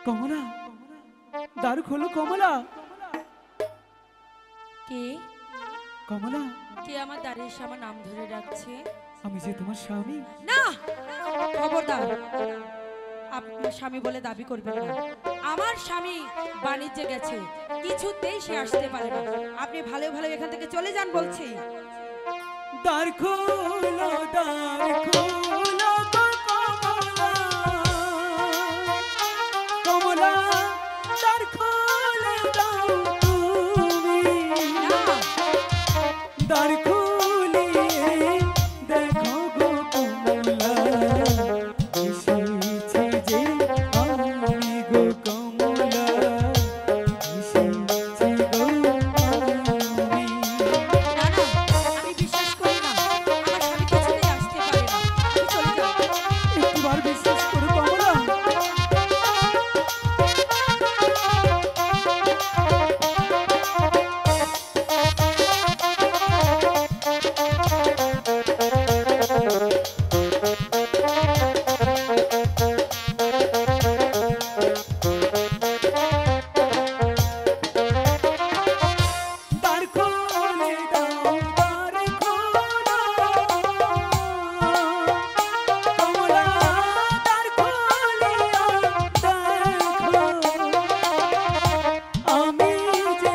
কমলা, দ্বার খোলো কমলা। কে? কমলা, কে আমার দ্বারে এসে আমার নাম ধরে ডাকছে? আমি যে তোমার স্বামী। না, খবরদার, আপনার স্বামী বলে দাবি করবেন না। আমার স্বামী বাণিজ্যে গেছে, কিছুতেই সে আসতে পারে না। আপনি ভালো ভালো এখান থেকে চলে যান বলছি। দ্বার খোলো, দ্বার খোলো কমলা, দ্বার খুলে দাও তুমি। দ্বার খুলিয়ে দেখো গো কমলা, এসেছি যে আমি গো কমলা, এসেছি গো আমি। আমি বিশ্বাস করি না, আমার স্বামী কিছুতেই আসতে পারে না। আপনি চলে যান। একবার বিশ্বাস করো কমলা। দ্বার খুলে দাও, দ্বার খোলো কমলা, দ্বার খুলিয়া দেখো আমি যে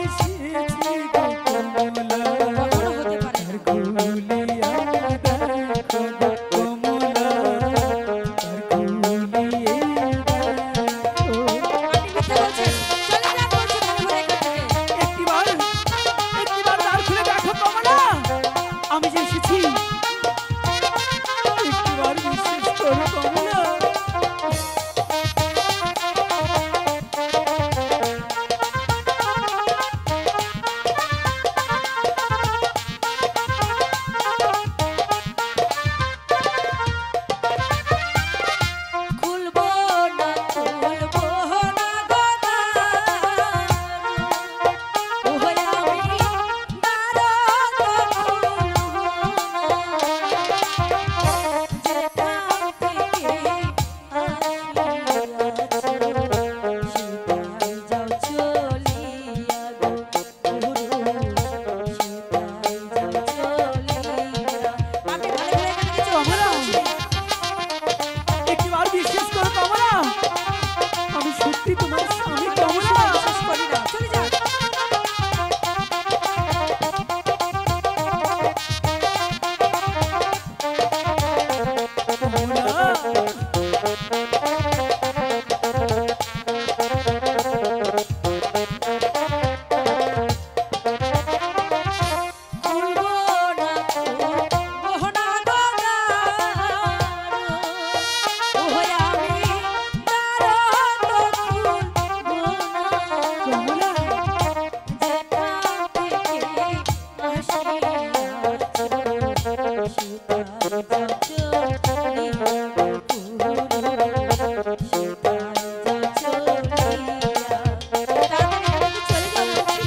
এসেছি গো কমলা। কখনো হতে পারে দ্বার না। খুলিয়া দেখো গো কমলা, দ্বার খুলিয়ে দেখো। আপনি মিথ্যা বলছেন। চলে যান বলছি ভালো ভালো এখান থেকে। একটিবার দ্বার খুলে দেখো কমলা, আমি যে এসেছি। একটিবার বিশ্বাস করো কমলা। খুলবো না, খুলবো না গো দ্বার। ওহই আমি দ্বার তো খুলবো না। যেখান থেকে আসিয়াছো, সেটাই যাও চলিয়া গো। গুরু, সেটাই যাও চলিয়া। আপনি ভালো ভালো এখান থেকে চলে যান কমলা, বলছি। একটিবার বিশ্বাস করো কমলা, আমি সত্যি তোমার স্বামী আমি কমলা। বিশ্বাস করি না। চলে যান। কমলা, খুলবো না, খুলবো না গো দ্বার। ওহই আমি দ্বার তো খুলবো না। কমলা, যেখান থেকে আসিয়াছো, সেটাই যাও চলিয়া গো। গুরু, সেটাই যাও চলিয়া। তাড়াতাড়ি এখান থেকে চলে যাও বলছি।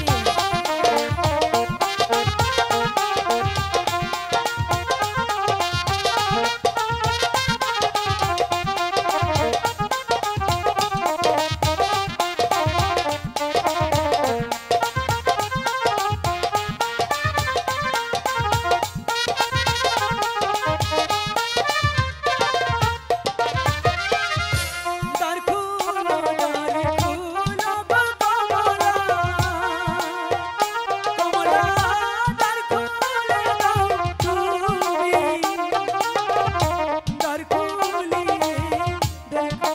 দ্বার খুলো, দ্বার খুলো গো কমলা, কমলা, দ্বার খুলে দাও তুমি। দ্বার খুলিয়ে দেখো